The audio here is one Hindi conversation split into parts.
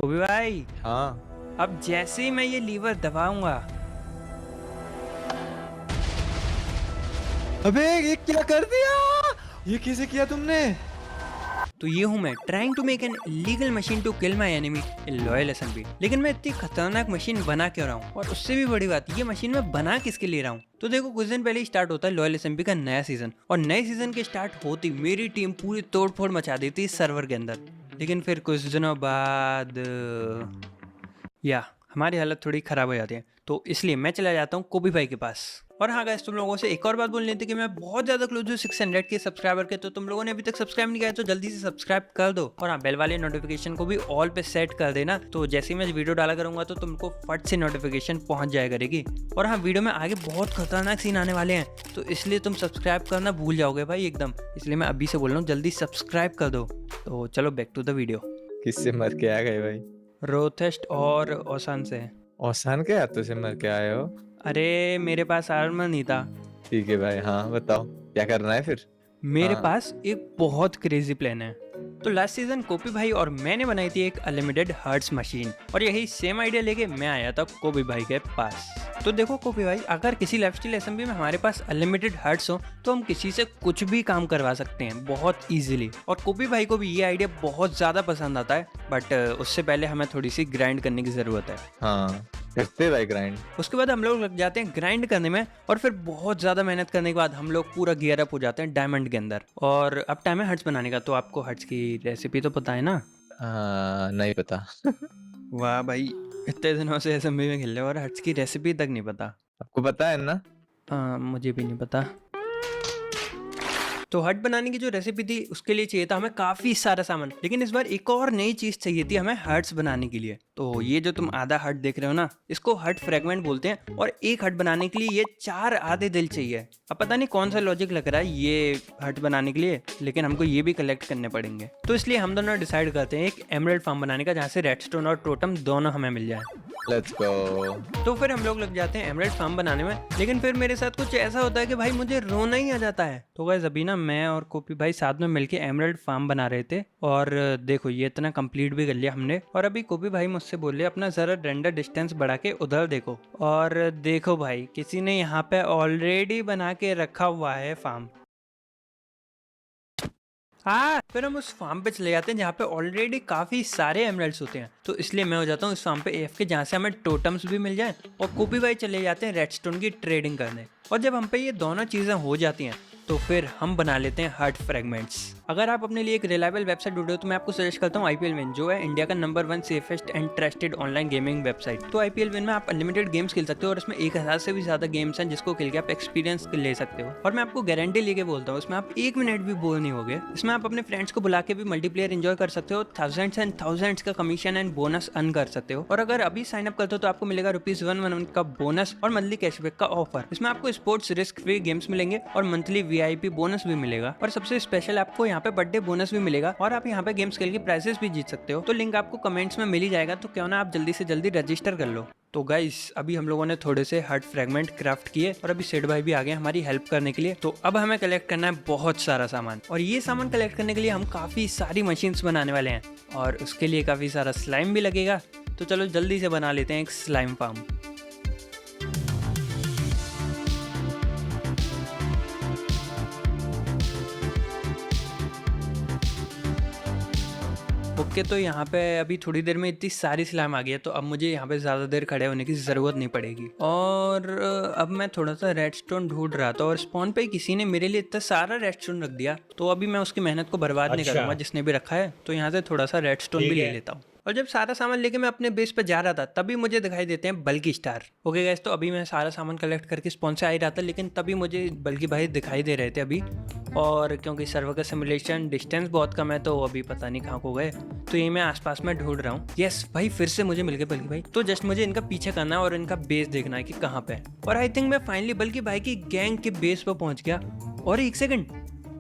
ओबे भाई, हाँ। अब जैसे ही मैं ये लीवर दबाऊंगा अबे ये क्या कर दिया? ये कैसे किया तुमने? तो ये हूँ मैं trying to make an illegal machine to kill my enemy in loyal SMB. लेकिन मैं इतनी खतरनाक मशीन बना क्यों रहा हूँ, और उससे भी बड़ी बात, ये मशीन मैं बना किसके लिए रहा हूँ। तो देखो, कुछ दिन पहले ही स्टार्ट होता है लॉयल एसएमबी का नया सीजन, और नए सीजन के स्टार्ट होती मेरी टीम पूरी तोड़फोड़ मचा देती इस सर्वर के अंदर। लेकिन फिर कुछ दिनों बाद या हमारी हालत थोड़ी खराब हो जाती है, तो इसलिए मैं चला जाता हूँ कोबी भाई के पास। और हाँ गाइस, तुम लोगों से एक और बात बोलनी थी कि मैं बहुत ज़्यादा क्लोज हूँ 600 के सब्सक्राइबर के। तो तुम लोगों ने अभी तक सब्सक्राइब नहीं किया है तो जल्दी से सब्सक्राइब कर दो, और हाँ, बेल वाले नोटिफिकेशन को भी ऑल पे सेट कर देना, तो जैसे ही मैं वीडियो डाला करूँगा तो तुमको फट से नोटिफिकेशन पहुँच जाया करेगी। और हाँ, वीडियो में आगे बहुत खतरनाक सीन आने वाले हैं, तो इसलिए तुम सब्सक्राइब करना भूल जाओगे भाई एकदम। इसलिए मैं अभी से बोल रहा हूँ, जल्दी सब्सक्राइब कर दो। तो चलो बैक टू द वीडियो। किससे मर के आ गए भाई? रोथेस्ट और ओसान से। औसान के हाथों से मर के आए हो? अरे मेरे पास आर्मर नहीं था। ठीक है भाई, हाँ बताओ क्या करना है फिर। मेरे हाँ। पास एक बहुत क्रेजी प्लान है। तो लास्ट सीजन कोपी भाई और मैंने बनाई थी एक अनलिमिटेड हर्ट्स मशीन, और यही सेम आइडिया लेके मैं आया था कोपी भाई के पास। तो देखो कोपी भाई, अगर किसी लाइफस्टाइल असेंबली में हमारे पास अनलिमिटेड हर्ट्स हो तो हम किसी से कुछ भी काम करवा सकते हैं बहुत इजीली। और कोपी भाई को भी ये आइडिया बहुत ज़्यादा पसंद आता है, बट उससे पहले हमें थोड़ी सी ग्राइंड करने की ज़रूरत है। हाँ, करते भाई ग्राइंड। उसके बाद हम लोग लग जाते हैं ग्राइंड करने में, और फिर बहुत ज़्यादा मेहनत करने के बाद हम लोग पूरा गियर अप हो जाते हैं डायमंड के अंदर। और अब टाइम है हर्ट्स बनाने का। तो आपको हर्ट्स की रेसिपी तो पता है ना? हाँ, नहीं पता। वाह भाई, इतने दिनों से एसएमबी में खेल रहे हो और हर्ट्स की रेसिपी तक नहीं पता। आपको पता है ना? मुझे भी नहीं पता। तो हट बनाने की जो रेसिपी थी उसके लिए चाहिए था हमें काफी सारा सामान, लेकिन इस बार एक और नई चीज चाहिए थी हमें हट्स बनाने के लिए। तो ये जो तुम आधा हट देख रहे हो ना, इसको हट फ्रेगमेंट बोलते हैं, और एक हट बनाने के लिए ये 4 आधे दिल चाहिए। अब पता नहीं कौन सा लॉजिक लग रहा है ये हट बनाने के लिए, लेकिन हमको ये भी कलेक्ट करने पड़ेंगे। तो इसलिए हम दोनों डिसाइड करते हैं एक एमरल्ड फार्म बनाने का, जहाँ से रेडस्टोन और टोटम दोनों हमें मिल जाए। Let's go. तो फिर हम लोग लग जाते हैं एमरल्ड फार्म बनाने में, लेकिन फिर मेरे साथ कुछ ऐसा होता है कि भाई मुझे रोना ही आ जाता है। तो गाइस, अभी ना मैं और कोपी भाई साथ में मिलके एमरल्ड फार्म बना रहे थे, और देखो ये इतना कंप्लीट भी कर लिया हमने। और अभी कोपी भाई मुझसे बोले अपना जरा रेंडर डिस्टेंस बढ़ा के उधर देखो, और देखो भाई किसी ने यहाँ पे ऑलरेडी बना के रखा हुआ है फार्म। हाँ, फिर हम उस फार्म पे चले जाते हैं जहाँ पे ऑलरेडी काफी सारे एमरल्ड्स होते हैं। तो इसलिए मैं हो जाता हूँ इस फार्म पे AFK, जहाँ से हमें टोटम्स भी मिल जाए, और कोपी भाई चले जाते हैं रेडस्टोन की ट्रेडिंग करने। और जब हम पे ये दोनों चीजें हो जाती हैं तो फिर हम बना लेते हैं हर्ट फ्रेगमेंट्स। अगर आप अपने लिए एक रिलायबल वेबसाइट ढूंढ रहे हो तो मैं आपको सजेस्ट करता हूँ IPL Win, जो है इंडिया का number 1 safest and trusted online gaming website. तो IPL Win में आप अनलिमिटेड गेम्स खेल सकते हो, और इसमें 1000 से भी ज्यादा गेम्स हैं जिसको खेल के आप एक्सपीरियंस ले सकते हो। और मैं आपको गारंटी लेके बोलता हूँ, इसमें आप 1 मिनट भी बोर नहीं होगे। इसमें आप अपने फ्रेंड्स को बुला के भी मल्टीप्लेयर एंजॉय कर सकते हो, थाउजेंड्स एंड थाउजेंड्स का कमीशन एंड बोनस अर्न कर सकते हो। और अगर अभी साइन अप करते हो तो आपको मिलेगा ₹111 का बोनस और मंथली कैशबैक का ऑफर। इसमें आपको स्पोर्ट्स रिस्क फ्री गेम्स मिलेंगे और मंथली VIP बोनस भी मिलेगा, और सबसे स्पेशल आपको यहाँ पे बर्थडे बोनस भी मिलेगा, और आप यहाँ पे गेम्स खेल के प्राइजेस भी जीत सकते हो। तो लिंक आपको कमेंट्स में मिल ही जाएगा, तो क्यों ना आप जल्दी से जल्दी रजिस्टर कर लो। तो गाइस, अभी हम लोगों ने थोड़े से हर्ट फ्रेगमेंट क्राफ्ट किए, और अभी सेठ भाई भी आ गए हमारी हेल्प करने के लिए। तो अब हमें कलेक्ट करना है बहुत सारा सामान, और ये सामान कलेक्ट करने के लिए हम काफी सारी मशीन्स बनाने वाले हैं, और उसके लिए काफी सारा स्लाइम भी लगेगा। तो चलो जल्दी से बना लेते हैं एक स्लाइम फार्म। ओके, तो यहाँ पे अभी थोड़ी देर में इतनी सारी स्लाइम आ गई है, तो अब मुझे यहाँ पे ज़्यादा देर खड़े होने की ज़रूरत नहीं पड़ेगी। और अब मैं थोड़ा सा रेडस्टोन ढूंढ रहा था, और स्पॉन पे किसी ने मेरे लिए इतना सारा रेडस्टोन रख दिया, तो अभी मैं उसकी मेहनत को बर्बाद नहीं करूँगा जिसने भी रखा है। तो यहाँ से थोड़ा सा रेडस्टोन भी ले लेता हूँ। और जब सारा सामान लेके मैं अपने बेस पे जा रहा था, तभी मुझे दिखाई देते हैं बल्कि स्टार। ओके गाइस, तो अभी मैं सारा सामान कलेक्ट करके स्पॉन से आ ही रहा था, लेकिन तभी मुझे बल्कि भाई दिखाई दे रहे थे अभी। और क्योंकि सर्वर का सिमुलेशन डिस्टेंस बहुत कम है, तो अभी पता नहीं कहाँ को गए। तो ये मैं आसपास में ढूंढ रहा हूँ। यस भाई, फिर से मुझे मिल गए बल्कि भाई। तो जस्ट मुझे इनका पीछे करना है और इनका बेस देखना है कि कहाँ पे है। और आई थिंक मैं फाइनली बल्कि भाई की गैंग के बेस पर पहुंच गया। और एक सेकंड,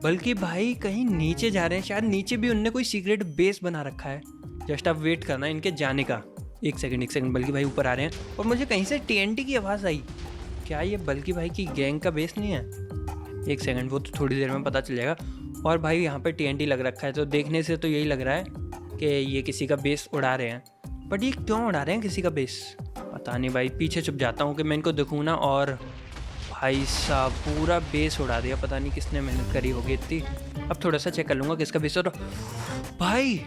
बल्कि भाई कहीं नीचे जा रहे हैं, शायद नीचे भी उनने कोई सीक्रेट बेस बना रखा है। जस्ट अब वेट करना है इनके जाने का। एक सेकंड, बल्कि भाई ऊपर आ रहे हैं, और मुझे कहीं से TNT की आवाज़ आई। क्या ये बल्कि भाई की गैंग का बेस नहीं है? एक सेकंड, वो तो थोड़ी देर में पता चल जाएगा। और भाई यहाँ पे TNT लग रखा है, तो देखने से तो यही लग रहा है कि ये किसी का बेस उड़ा रहे हैं। बट ये क्यों उड़ा रहे हैं किसी का बेस, पता नहीं भाई। पीछे छुप जाता हूँ कि मैं इनको दिखूँ ना। और भाई साहब पूरा बेस उड़ा दिया, पता नहीं किसने मेहनत करी होगी इतनी। अब थोड़ा सा चेक कर लूँगा किसका बेस। और भाई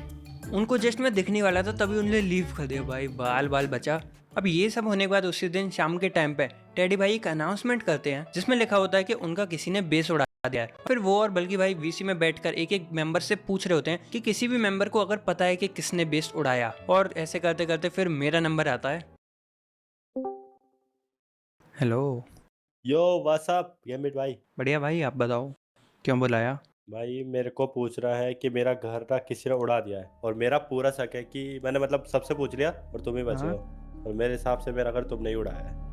उनको जस्ट मैं दिखने वाला था तभी उन्होंने लीव कर दिया भाई, बाल बाल बचा। अब ये सब होने के बाद उसी दिन शाम के टाइम पे टेडी भाई एक अनाउंसमेंट करते हैं जिसमें लिखा होता है कि उनका किसी ने बेस उड़ा दिया है। फिर वो और बल्कि भाई वीसी में बैठकर एक एक मेंबर से पूछ रहे होते हैं कि किसी भी मेंबर को अगर पता है कि किसने बेस उड़ाया। और ऐसे करते करते फिर मेरा नंबर आता है। Hello. Yo what's up gambit भाई। बढ़िया भाई, आप बताओ क्यों बुलाया? भाई मेरे को पूछ रहा है कि मेरा घर ना किसी ने उड़ा दिया है और मेरा पूरा शक है कि मैंने मतलब सबसे पूछ लिया और तुम ही बचे हाँ। हो और मेरे हिसाब से मेरा घर तुम नहीं उड़ाया है।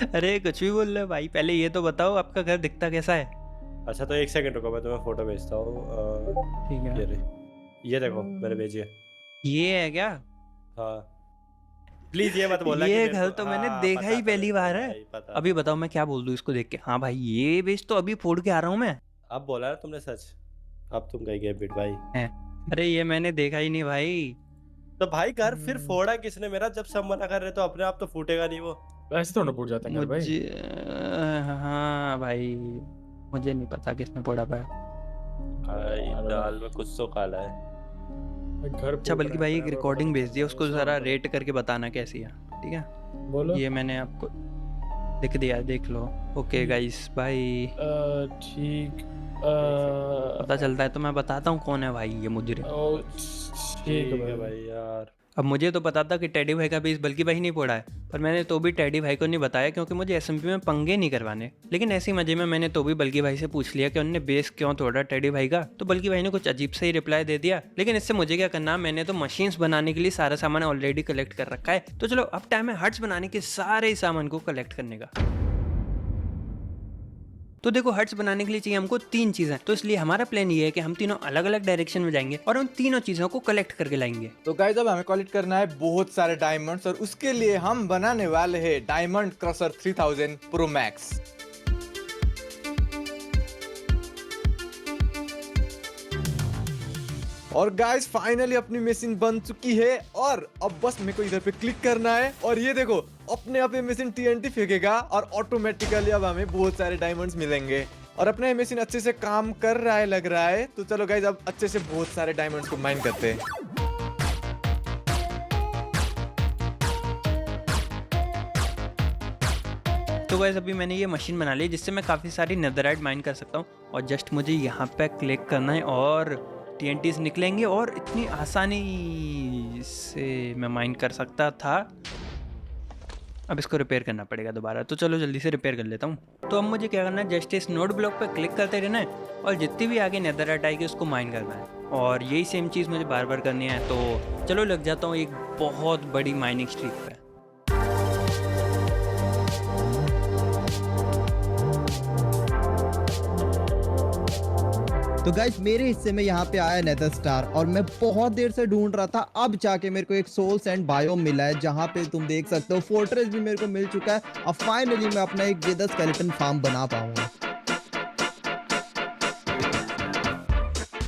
अरे कुछ भी बोल रहे हो भाई, पहले ये तो बताओ आपका घर दिखता कैसा है? अच्छा तो एक सेकंड रुको, मैं तुम्हें फोटो भेजता हूँ। ठीक है। ये देखो मैंने भेजी है। ये है क्या? हाँ प्लीज ये मत बोलना कि ये मेरे घर को- तो मैंने हाँ, देखा पता ही था पहली मेरे को बार है। भाई, पता अभी था। बताओ मैं क्या बोल दूं इसको देख के? हाँ भाई ये बेच तो अभी फोड़ के आ रहा हूँ मैं। अब बोला ना तुमने सच, अब तुम गई गैम्बिट भाई। हैं। अरे ये मैंने देखा ही नहीं भाई। तो भाई घर फिर फोड़ा किसने मेरा? जब सब मना कर रहे तो अपने आप तो फूटेगा नहीं वो। ऐसे तो ना फूट जाता है घर भाई। मुझे हाँ भाई, मुझे नहीं पता किसने फोड़ा पाया। भाई दाल में कुछ तो काला है। घर अच्छा फूट बल्कि रहा भाई है, एक घर रिकॉर्डिंग फूट भेज दिया, रहा है, उसको उसमें जरा मतलब- रेट करके बताना कैसी है, ठीक है? बोलो। ये मैंने आपको लिख दिया, देख लो। Okay guys bye. ठीक पता चलता है तो मैं बताता हूँ कौन है भाई ये मुजरिम। ठीक है भाई। भाई यार। अब मुझे तो पता था कि टेडी भाई का बेस बल्कि भाई नहीं फोड़ा है, पर मैंने तो भी टेडी भाई को नहीं बताया क्योंकि मुझे एसएमपी में पंगे नहीं करवाने। लेकिन ऐसे ही मजे में मैंने तो भी बल्कि भाई से पूछ लिया कि उन्होंने बेस क्यों तोड़ा टेडी भाई का। तो बल्कि भाई ने कुछ अजीब सा ही रिप्लाई दे दिया। लेकिन इससे मुझे क्या करना, मैंने तो मशीन्स बनाने के लिए सारा सामान ऑलरेडी कलेक्ट कर रखा है। तो चलो अब टाइम है हट्स बनाने के सारे सामान को कलेक्ट करने का। तो देखो हट्स बनाने के लिए चाहिए हमको 3 चीजें। तो इसलिए हमारा प्लान ये है कि हम तीनों अलग अलग डायरेक्शन में जाएंगे और उन तीनों चीजों को कलेक्ट करके लाएंगे। तो गाइस अब हमें कलेक्ट करना है बहुत सारे डायमंड्स और उसके लिए हम बनाने वाले हैं डायमंड क्रशर 3000 प्रो मैक्स। और गाइस फाइनली अपनी मशीन बन चुकी है और अब बस मेरे को इधर पे क्लिक करना है और ये देखो अपने आप ये मशीन टीएनटी फेंकेगा और ऑटोमेटिकली अब हमें बहुत सारे डायमंड्स मिलेंगे और अपना ये मशीन अच्छे से काम कर रहा है लग रहा है। तो चलो गाइस अब अच्छे से बहुत सारे डायमंड्स को माइन करते हैं। तो गाइस अभी मैंने ये मशीन बना ली जिससे मैं काफ़ी सारी नेदरराइट माइन कर सकता हूँ। और जस्ट मुझे यहाँ पे क्लिक करना है और TNTs निकलेंगे और इतनी आसानी से मैं माइन कर सकता था। अब इसको रिपेयर करना पड़ेगा दोबारा, तो चलो जल्दी से रिपेयर कर लेता हूँ। तो अब मुझे क्या करना है, जस्ट इस नोड ब्लॉक पर क्लिक करते रहना है और जितनी भी आगे नेदरराइट आएगी उसको माइन करना है। और यही सेम चीज़ मुझे बार बार करनी है। तो चलो लग जाता हूँ एक बहुत बड़ी माइनिंग स्ट्रीक पे। तो गाइस मेरे हिस्से में यहाँ पे आया नेदर स्टार और मैं बहुत देर से ढूंढ रहा था। अब जाके मेरे को एक सोल सैंड बायोम मिला है जहाँ पे तुम देख सकते हो फोर्ट्रेस भी मेरे को मिल चुका है। अब फाइनली मैं अपना एक विदर स्केलेटन फार्म बना पाऊंगा।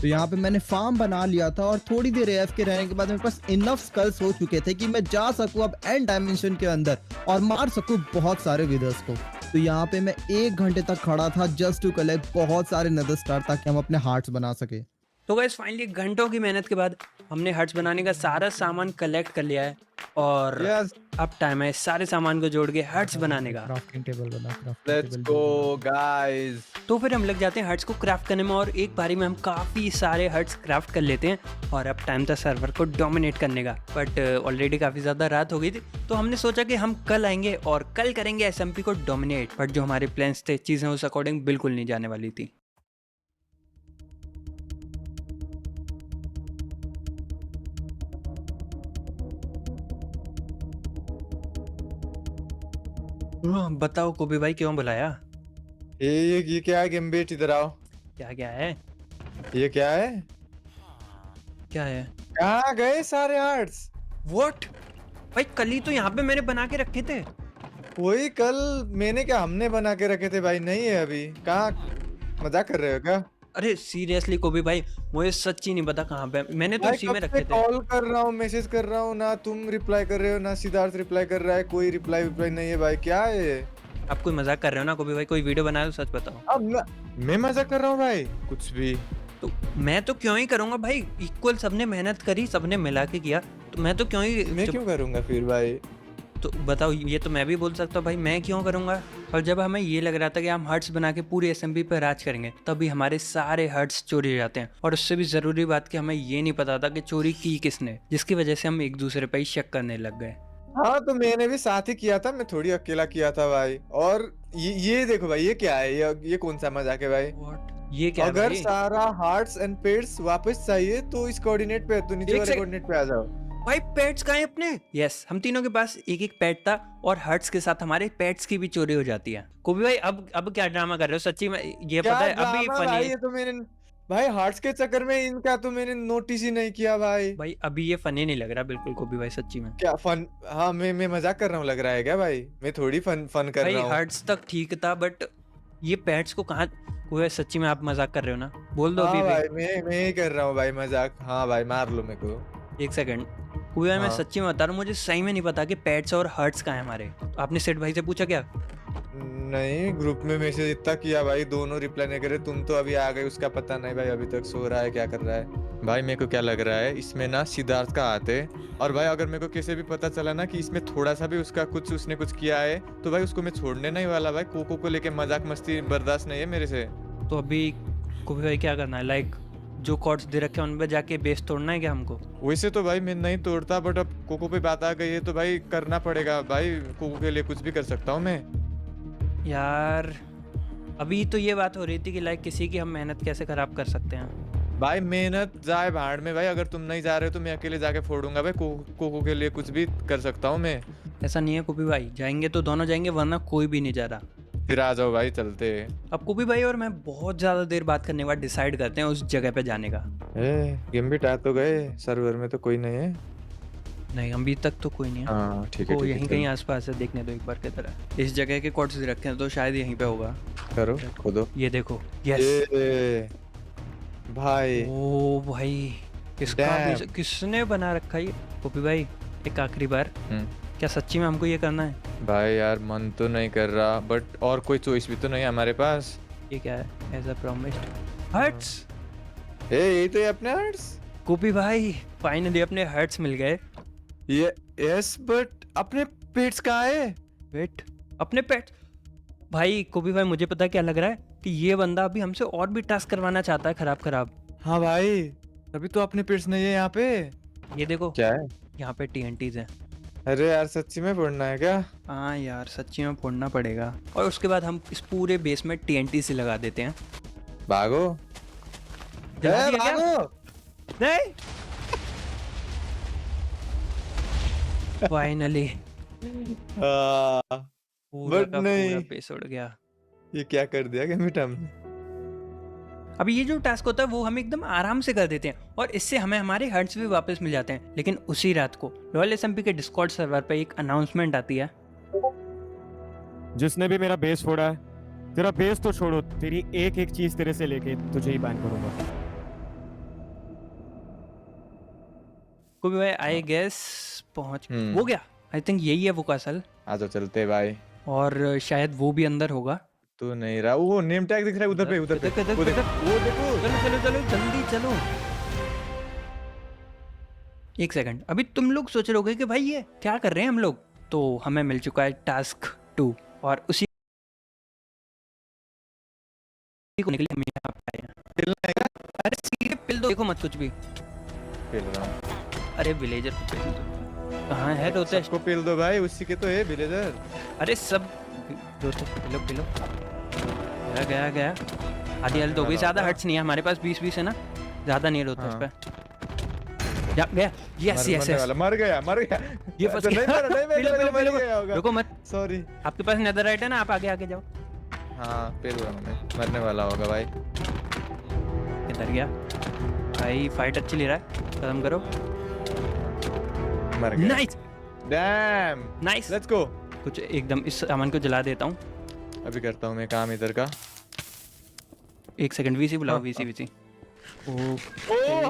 तो यहाँ पे मैंने फार्म बना लिया था और थोड़ी देर एफ के रहने के बाद मेरे पास इनफ स्कल्स हो चुके थे कि मैं जा सकूं अब एंड डायमेंशन के अंदर और मार सकूं बहुत सारे विदर्स को। तो यहाँ पे मैं 1 घंटे तक खड़ा था जस्ट टू कलेक्ट बहुत सारे नेदर स्टार ताकि हम अपने हार्ट्स बना सके। तो गाइस फाइनली घंटों की मेहनत के बाद हमने हट्स बनाने का सारा सामान कलेक्ट कर लिया है और यस अब टाइम है सारे सामान को जोड़ के हट्स बनाने का। क्राफ्टिंग टेबल बना, लेट्स गो गाइस। तो फिर हम लग जाते हैं हट्स को क्राफ्ट करने में और एक बारी में हम काफ़ी सारे हट्स क्राफ्ट कर लेते हैं। और अब टाइम था सर्वर को डोमिनेट करने का, बट ऑलरेडी काफ़ी ज़्यादा रात हो गई थी। तो हमने सोचा कि हम कल आएंगे और कल करेंगे एसएमपी को डोमिनेट। बट जो हमारे प्लान्स थे, चीज़ें उस अकॉर्डिंग बिल्कुल नहीं जाने वाली थी। बताओ कोबी भाई क्यों बुलाया? ये क्या है गैम्बिट, इधर आओ। क्या क्या है? ये क्या है? क्या है? कहाँ गए सारे हार्ट्स? व्हाट? भाई कल ही तो यहाँ पे मैंने बना के रखे थे। वही कल मैंने क्या हमने बना के रखे थे भाई, नहीं है अभी। कहाँ? मजाक कर रहे हो क्या? अरे सीरियसली कोबी भाई, मुझे सच्ची नहीं पता कहाँ पे, मैंने तो भाई उसी कब में से रखे थे। कॉल कर रहा हूँ, मैसेज कर रहा हूँ, ना तुम रिप्लाई कर रहे हो ना सिद्धार्थ रिप्लाई कर रहा है, कोई रिप्लाई नहीं है भाई, क्या है ये? आप कोई मजाक कर रहे हो ना कोबी भाई? कोई वीडियो बनाया तो सच बताओ। अब मैं मजाक कर रहा हूँ भाई, कुछ भी। तो मैं तो क्यों ही करूंगा भाई, इक्वल सबने मेहनत करी, सबने मिला के किया, तो मैं तो क्यों ही मैं क्यों करूंगा फिर भाई? तो बताओ, ये तो मैं भी बोल सकता हूँ भाई, मैं क्यों करूंगा? और जब हमें ये लग रहा था कि हम हर्ट्स बना के पूरी एसएमबी पर राज करेंगे, तभी हमारे सारे हर्ट्स चोरी हो जाते हैं। और उससे भी जरूरी बात कि हमें ये नहीं पता था कि चोरी की किसने, जिसकी वजह से हम एक दूसरे पर ही शक करने लग गए। हाँ तो मैंने भी साथ ही किया था, मैं थोड़ी अकेला किया था भाई। और ये देखो भाई, ये क्या है? ये कौन सा मजाक है भाई? ये क्या है अगर भाई? सारा हार्ट्स एंड पेट्स वापस चाहिए तो इस कोऑर्डिनेट पे, तो नीचे एक वाले सेकंड। कोऑर्डिनेट पे आ जाओ। भाई पेट्स कहाँ हैं अपने? यस, हम तीनों के पास एक एक पेट था, और हर्ट्स के साथ हमारे पेट्स की भी चोरी हो जाती है। कोबी भाई अब क्या ड्रामा कर रहे हो? सच्ची में ये क्या पता है अभी ड्रामा फनी भाई, है। ये तो मैंने भाई हार्ट्स के चक्कर में इनका तो मैंने नोटिस ही नहीं किया भाई। भाई अभी ये फनी नहीं लग रहा बिल्कुल कोबी भाई, सच्ची में। क्या फन? हाँ मैं मजाक कर रहा हूँ लग रहा है क्या भाई? मैं थोड़ी फन कर भाई रहा हूँ। हर्ट्स तक ठीक था, बट ये पेट्स को कहाँ? कोई सच्ची में आप मजाक कर रहे हो ना? बोल दो अभी हाँ भी। भाई मैं ही कर रहा हूँ भाई मजाक। हाँ भाई मार लो मेरे को। एक सेकंड कोई भाई, मैं हाँ। सच्ची में बता रहा हूँ, मुझे सही में नहीं पता कि पेट्स और हर्ट्स कहाँ हैं हमारे। तो आपने सेठ भाई से पूछा क्या? नहीं, ग्रुप में मैसेज इतना किया भाई, दोनों रिप्लाई नहीं करे। तुम तो अभी आ गए, उसका पता नहीं भाई, अभी तक सो रहा है, क्या कर रहा है भाई? मेरे को क्या लग रहा है, इसमें ना सिद्धार्थ का हाथ है। और भाई अगर मेरे को किसी भी पता चला ना कि इसमें थोड़ा सा भी उसने कुछ किया है, तो भाई उसको मैं छोड़ने नहीं वाला भाई। कोको को लेके मजाक मस्ती बर्दाश्त नहीं है मेरे से। तो अभी कोबी भाई क्या करना है? लाइक जो कॉर्ड्स दे रखे हैं उन पे जाके बेस तोड़ना है क्या हमको? वैसे तो भाई मैं नहीं तोड़ता, बट अब कोको पे बात आ गई है तो भाई करना पड़ेगा भाई। कोको के लिए कुछ भी कर सकता हूँ मैं। यार अभी तो ये बात हो रही थी कि लाइक किसी की हम मेहनत कैसे खराब कर सकते हैं। भाई मेहनत जाए भाड़ में भाई, अगर तुम नहीं जा रहे हो तो मैं अकेले जाके फोड़ूंगा भाई। कोको के लिए कुछ भी कर सकता हूँ मैं। ऐसा नहीं है कोबी भाई, जाएंगे तो दोनों जाएंगे, वरना कोई भी नहीं जा रहा। फिर आ जाओ भाई, चलते। अब कोबी भाई और मैं बहुत ज़्यादा देर बात करने के बाद डिसाइड करते हैं उस जगह पे जाने का। गेम आ तो गए, सर्वर में तो कोई नहीं है। नहीं अभी तक तो कोई नहीं है। हाँ ठीक है, वो ठीक यहीं है, कहीं आसपास है, देखने दो एक बार की तरह। इस जगह के कॉर्ड्स रखे हैं तो शायद यहीं पे होगा। करो खोदो। ये देखो, यस। ये भाई ओ भाई, इसका Damn. किसने बना रखा है ये? कोबी भाई एक आखिरी बार, हम्म। क्या सच्ची में हमको ये करना है? भाई यार मन तो नहीं कर रहा, बट और कोई चॉइस भी तो नहीं है हमारे पास। ये क्या है? As a promised hurts. यही तो है अपने हार्ट्स। कोबी भाई फाइनली अपने हर्ट्स मिल गए। ये यस, बट अपने पेट्स कहाँ है? वेट, अपने पेट? भाई कोबी भाई मुझे पता है क्या लग रहा है, कि ये बंदा अभी हमसे और भी टास्क करवाना चाहता है खराब। हाँ भाई, अभी तो अपने पेट्स नहीं है यहाँ पे। ये देखो, क्या है? यहाँ पे TNTs हैं। अरे यार सच्ची में फोड़ना है क्या? हाँ यार सच्ची में फोड़ना पड़ेगा, और उसके बाद हम इस पूरे बेस में TNT से लगा देते हैं। भागो। जला ए, दिया क्या? भागो। नहीं फाइनली पूरा But का नहीं। पूरा बेस उड़ गया। ये क्या कर दिया गेमिट हमने? अब ये जो टास्क होता है वो हम एकदम आराम से कर देते हैं, और इससे हमें हमारे हर्ट्स भी वापस मिल जाते हैं। लेकिन उसी रात को रॉयल SMP के डिस्कॉर्ड सर्वर पर एक अनाउंसमेंट आती है। जिसने भी मेरा बेस फोड़ा है, तेरा बेस तो छोड़ो, तेरी एक एक चीज तेरे से लेके तुझे ही बैन करूंगा। कोई भाई आई गेस पहुंच हो गया। आई थिंक यही है वो कासल, आ जाओ चलते भाई। और शायद वो भी अंदर होगा। तू नहीं रहा, वो नेम टैग दिख रहा है उधर पे, उधर पे। इधर, वो देखो, वो देखो। चलो जल्दी चलो। एक सेकंड, अभी तुम लोग सोच रहे होगे कि भाई ये क्या कर रहे हैं हम लोग। तो हमें मिल चुका है टास्क 2, और उसी को निकले हम यहाँ पे आए हैं। खेलना है क्या? अरे सीधे पिल दो, देखो मत कुछ भी। खेल रहा हूँ। अरे विलेजर को पिल दो। कहाँ है रोतेश? सबको पेल दो भाई, उसी के तो है विलेजर। अरे सब रोतेश पिलो। गया आधी हेल्थ हो गई, ज्यादा हर्ट्स नहीं है हमारे पास, 20 है ना, ज्यादा नहीं है रोतेश हाँ। पे। जा गया। यस मर गया। ये फंस नहीं गया। मरा, नहीं पिलो, गया होगा। रुको मत, सॉरी। आपके पास नेदरराइट है ना, आप आगे जाओ। हाँ पेल रहा हूँ मैं, मरने वाला होगा भाई। किधर गया भाई? फाइट अच्छी ले रहा है, खत्म करो। मर गया। Nice dam, nice. Let's go. कुछ एकदम इस सामान को जला देता हूँ। अभी करता हूँ मैं काम इधर का। एक सेकंड वीसी बुलाओ, हाँ, वीसी हाँ। वीसी। ओ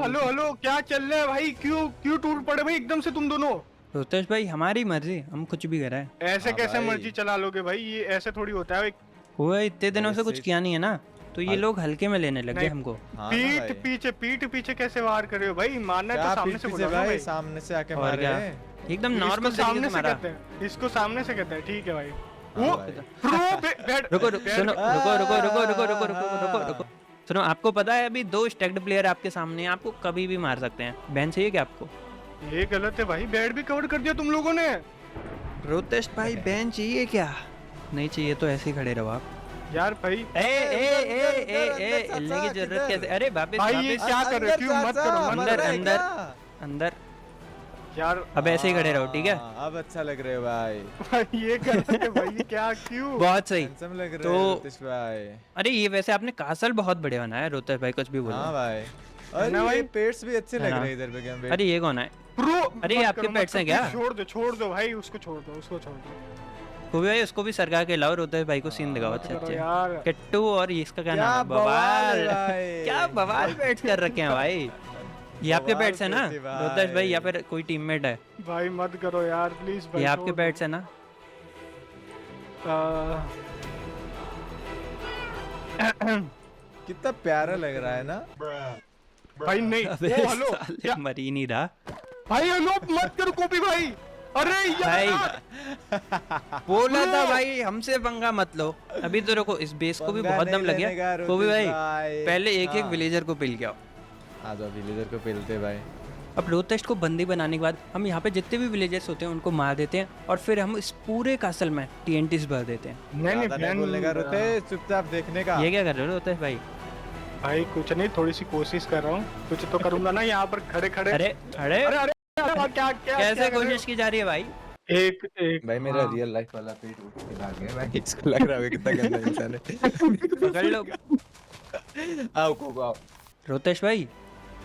हेलो हेलो, क्या चल रहा है भाई? क्यों क्यों टूट पड़े भाई एकदम से तुम दोनों? रोतेश भाई हमारी मर्जी, हम कुछ भी कराएं। ऐसे हाँ कैसे भाई। मर्जी चला लोगे भाई? ये ऐसे थोड़ी होता है भाई। वो इतने दिनों से कुछ ऐसे- किया नहीं है ना, तो ये हाँ। लोग हल्के में लेने लग गए नहीं। हमको। हाँ ना पीठ भाई। पीछे कैसे वार कर रहे हो भाई? मारना है क्या तो सामने पीठ से पीछे बुलाओ ना भाई, भाई। सामने से आके और मारे क्या? एकदम नॉर्मल इसको तरीके सामने से से मारा। कहते हैं, इसको सामने से कहते हैं, ठीक है भाई। हाँ वो भाई। प्रो रुको रुको सुनो, रुको। सुनो, आपको पता है अभी 2 स्टैक्ड प्लेयर आपके सामने हैं, आपको कभी भी मार सकते हैं। बैन चाहिए क्या आपको? ये गलत है भाई, बेड भी कवर कर दिया तुम लोगों ने। रोतेश भाई बैन चाहिए क्या? नहीं चाहिए तो ऐसे ही खड़े रहो आप। यार भाई हिलने की जरूरत कैसे? अरे वापस भाई, ये वापस क्या कर रहे हो? क्यों मत करो, मत अंदर करो। अंदर अंदर। यार अब ऐसे ही खड़े रहो, ठीक है? हाँ, अब अच्छा लग रहे हो भाई। भाई ये गलत है भाई, ये क्या क्यों? बहुत सही। हैंडसम लग रहे तो- हो रोतेश भाई। अरे ये वैसे आपने कासल बहुत बढ़िया बनाया है, रोतेश भाई कुछ भी हाँ बोलो। भाई। अरे ना भाई? ये पेट्स भी अच्छे है लग ना? रहे हैं इधर पे गेम पे। अरे ये कौन है? प्रो अरे ये आपके पेट्स हैं क्या? छोड़ दो भाई, उसको छोड़ दो। को भी भाई उसको भी सरका के लाओ, रोतेश भाई को सीन दिखाओ मत अच्छे करो अच्छे। यार। किट्टू और इसका क्या क्या नाम है? बवाल है बवाल। भाई। क्या बवाल पेट्स कर रखे हैं भाई। ये आपके बवाल पेट्स है ना पेट्स है भाई। रोतेश भाई, या फिर कोई टीममेट है? भाई मत करो यार प्लीज भाई। ये आपके छोड़ दो। पेट्स है ना? कितना प्यारा लग रहा है ना। भाई नहीं। अबे ओ हेलो साले क्या? मर ही नहीं रहा भाई हेलो मत करो कॉपी भाई। अरे भाई। यार बोला था भाई हमसे पंगा मत लो। अभी तो रुको, इस बेस को भी पंगा बहुत नहीं दम लग लेने गया। का को भी रोतेश भाई भाई। पहले एक एक हाँ। विलेजर को पिल के आओ। आ जाओ विलेजर को पेलते भाई। अब रोतेश को बंदी बनाने के बाद हम यहाँ पे जितने भी विलेजर्स होते हैं उनको मार देते हैं, और फिर हम इस पूरे कासल में TNTs भर देते हैं। नहीं ज्यादा नहीं बोलने का रोतेश, चुपचाप देखने का। ये क्या कर रहे हो रोतेश भाई? भाई कुछ नहीं, थोड़ी सी कोशिश कर रहा हूँ, कुछ तो करूंगा ना यहाँ पर खड़े खड़े। अरे अरे अरे अरे अरे, क्या क्या कैसे क्या कर रहे कोशिश की जा रही है भाई? हो? एक भाई मेरा हाँ। रियल लाइफ वाला पेट उठ के भाग गया भाई। इसको लग रहा है कितना गंदा इंसान है। पकड़ लो। आओ कोको आओ। रोतेश भाई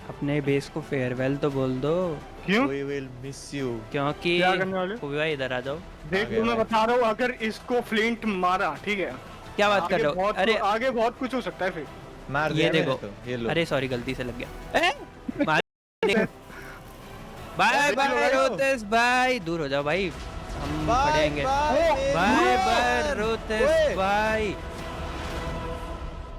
अपने बेस को फेयरवेल तो बोल दो, क्यों? We will miss you। क्योंकि क्या करने वाले? को भी भाई इधर आ जाओ। देख आगे मैं भाई। बता रहा हूँ, अगर इसको फ्लिंट मारा ठीक है, क्या बात कर आगे रहे हो? बहुत अरे आगे बहुत कुछ हो सकता है फिर। मार ये दिया मैंने देखो। तो, ये लो। अरे सॉरी गलती से लग गया। मार देखो। बाय क्या बाय बेच रहे हो? रोतेश भाई, दूर हो जाओ भाई, हम Bye, पढ़ेंगे। bye, bye bro। Bye Rotesh ओए। भाई।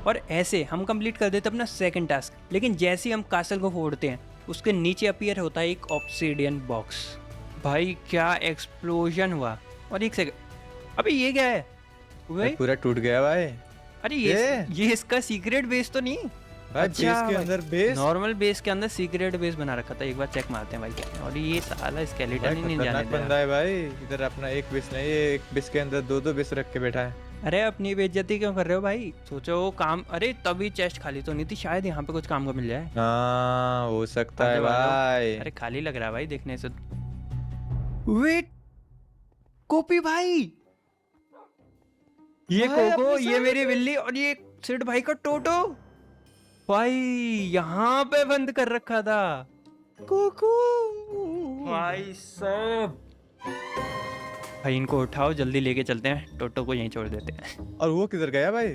और ऐसे हम कंप्लीट कर देते अपना सेकंड टास्क, लेकिन जैसे ही हम कासल को फोड़ते हैं उसके नीचे अपीयर होता है एक ऑब्सीडियन बॉक्स। भाई क्या एक्सप्लोजन हुआ। और एक सेकंड, अबे ये क्या है भाई? पूरा टूट गया भाई। अरे ये? ये इसका सीक्रेट बेस तो नहीं? भाई अच्छा बेस के भाई। अंदर बेस। नॉर्मल बेस के अंदर सीक्रेट बेस बना रखा था, एक बार चेक मारते हैं भाई क्या है। और ये साला स्केलेटन भाई ही नहीं जाने खतरनाक दे बंदा रहा। है भाई। इधर अपना एक बेस नहीं, ये एक बेस के अंदर दो बेस रख के बैठा है। अरे अपनी बेइज्जती क्यों कर रहे हो भाई? सोचो वो काम, अरे तभी चेस्ट खाली तो नहीं थी, शायद यहाँ पे कुछ काम का मिल जाए। हाँ हो सकता है आगे बढ़ो। भाई। अरे खाली लग रहा है भाई देखने से। वेट, कॉपी भाई, ये भाई, कोको, अपने ये सामने मेरी बिल्ली, और ये सिड भाई का टोटो। भाई यहाँ पे बंद कर रखा था कोको। भाई साहब। भाई इनको उठाओ, जल्दी लेके चलते हैं, टोटो को यहीं छोड़ देते हैं। और वो किधर गया भाई?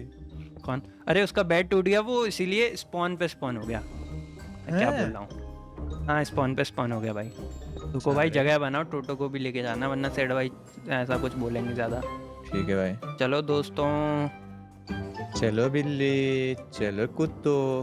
कौन? अरे उसका बेड टूट गया, वो इसीलिए स्पॉन पे स्पॉन हो गया। मैं क्या हैं? बोल रहा हूँ? हाँ स्पॉन पे स्पॉन हो गया भाई। रुको भाई जगह बनाओ, टोटो को भी लेके जाना, वरना सेड भाई ऐसा कुछ बोलेंगे ज्यादा। ठीक है भाई। चलो दोस्तों। चलो बिल्ली, चलो कुत्तो।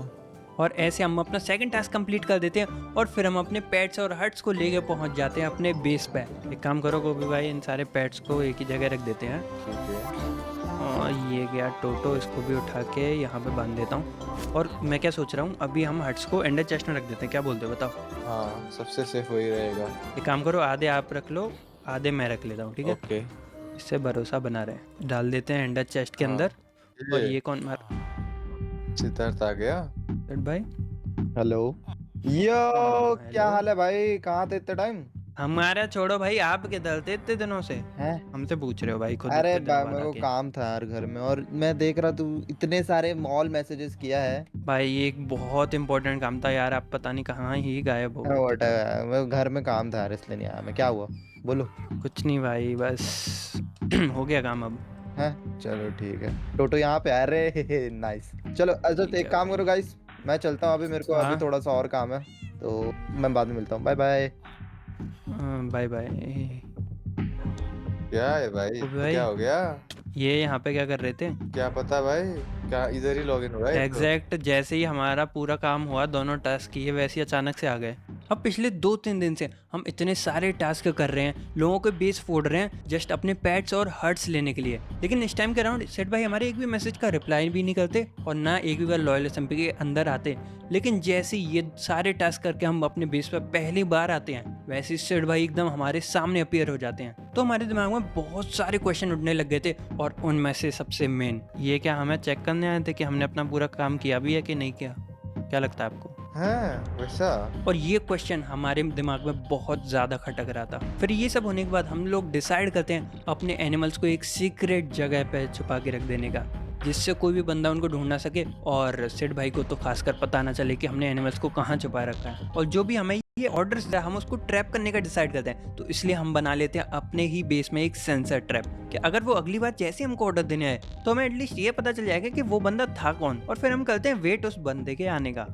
और ऐसे हम अपना सेकंड टास्क कंप्लीट कर देते हैं, और फिर हम अपने पेट्स और हट्स को लेके पहुंच जाते हैं अपने बेस पे। एक काम करो गोभी भाई, इन सारे पेट्स को एक ही जगह रख देते हैं। ठीक है। और ये गया टोटो, इसको भी उठा के यहाँ पे बांध देता हूँ। और मैं क्या सोच रहा हूँ, अभी हम हट्स को एंडर चेस्ट में रख देते हैं, क्या बोलते हो बताओ? हाँ सबसे सेफ वही रहेगा। एक काम करो, आधे आप रख लो, आधे मैं रख लेता हूँ, ठीक है? ओके। इससे भरोसा बना रहे। डाल देते हैं एंडर चेस्ट के हाँ। अंदर। और ये कौन मार? सिद्धार्थ आ गया। सेड भाई हेलो यो, क्या हेलो। हाल है भाई? कहाँ थे इतने टाइम? हमारा छोड़ो भाई, आप किधर थे इतने दिनों से? हैं? हमसे पूछ रहे हो भाई खुद अरे इतने दिनों बाद मेरे को आके। काम था यार घर में, और मैं देख रहा तू इतने सारे मॉल मैसेजेस किया है। भाई ये एक बहुत इंपॉर्टेंट काम था यार, आप पता नहीं कहाँ ही गायब हो गए थे। व्हाट, मैं घर में काम था यार, इसलिए नहीं आया मैं। क्या हुआ बोलो? कुछ नहीं भाई, बस हो गया काम अब। हैं? चलो ठीक है, टोटो यहाँ पे आ रहे। नाइस। चलो अच्छा तो एक काम करो गाइस, मैं चलता हूँ अभी, मेरे को अभी हाँ। थोड़ा सा और काम है, तो मैं बाद में मिलता हूँ। Bye bye. Bye bye. क्या है भाई, ओ भाई। क्या हो गया? ये यहाँ पे क्या कर रहे थे? क्या पता भाई, क्या इधर ही लॉगिन हुआ है तो। एग्जैक्ट जैसे ही हमारा पूरा काम हुआ, दोनों टास्क किए, वैसे ही अचानक से आ गए। अब पिछले 2-3 दिन से हम इतने सारे टास्क कर रहे हैं, लोगों के बेस फोड़ रहे हैं जस्ट अपने पेट्स और हर्ट्स लेने के लिए, लेकिन इस टाइम के अराउंड सेठ भाई हमारे एक भी मैसेज का रिप्लाई भी नहीं करते और ना एक भी बार लॉयल एसएमपी के अंदर आते। लेकिन जैसे ही ये सारे टास्क करके हम अपने बेस पर पहली बार आते हैं, वैसे ही सेठ भाई एकदम हमारे सामने अपीयर हो जाते हैं। तो हमारे दिमाग में बहुत सारे क्वेश्चन उठने लग गए थे और उनमें से सबसे मेन ये, क्या हमें चेक करने आए थे कि हमने अपना पूरा काम किया भी है कि नहीं किया? क्या लगता है आपको? हाँ वैसा। और ये क्वेश्चन हमारे दिमाग में बहुत ज़्यादा खटक रहा था। फिर ये सब होने के बाद हम लोग डिसाइड करते हैं अपने एनिमल्स को एक सीक्रेट जगह पे छुपा के रख देने का, जिससे कोई भी बंदा उनको ढूंढ ना सके और सेठ भाई को तो खासकर पता ना चले कि हमने एनिमल्स को कहाँ छुपा रखा है। और जो भी हमें ये ऑर्डर्स है हम उसको ट्रैप करने का डिसाइड करते हैं, तो इसलिए हम बना लेते हैं अपने ही बेस में एक सेंसर ट्रैप, कि अगर वो अगली बार जैसे हमको ऑर्डर देने आए तो हमें एटलीस्ट ये पता चल जाएगा कि वो बंदा था कौन, और फिर हम करते हैं वेट उस बंदे के आने का।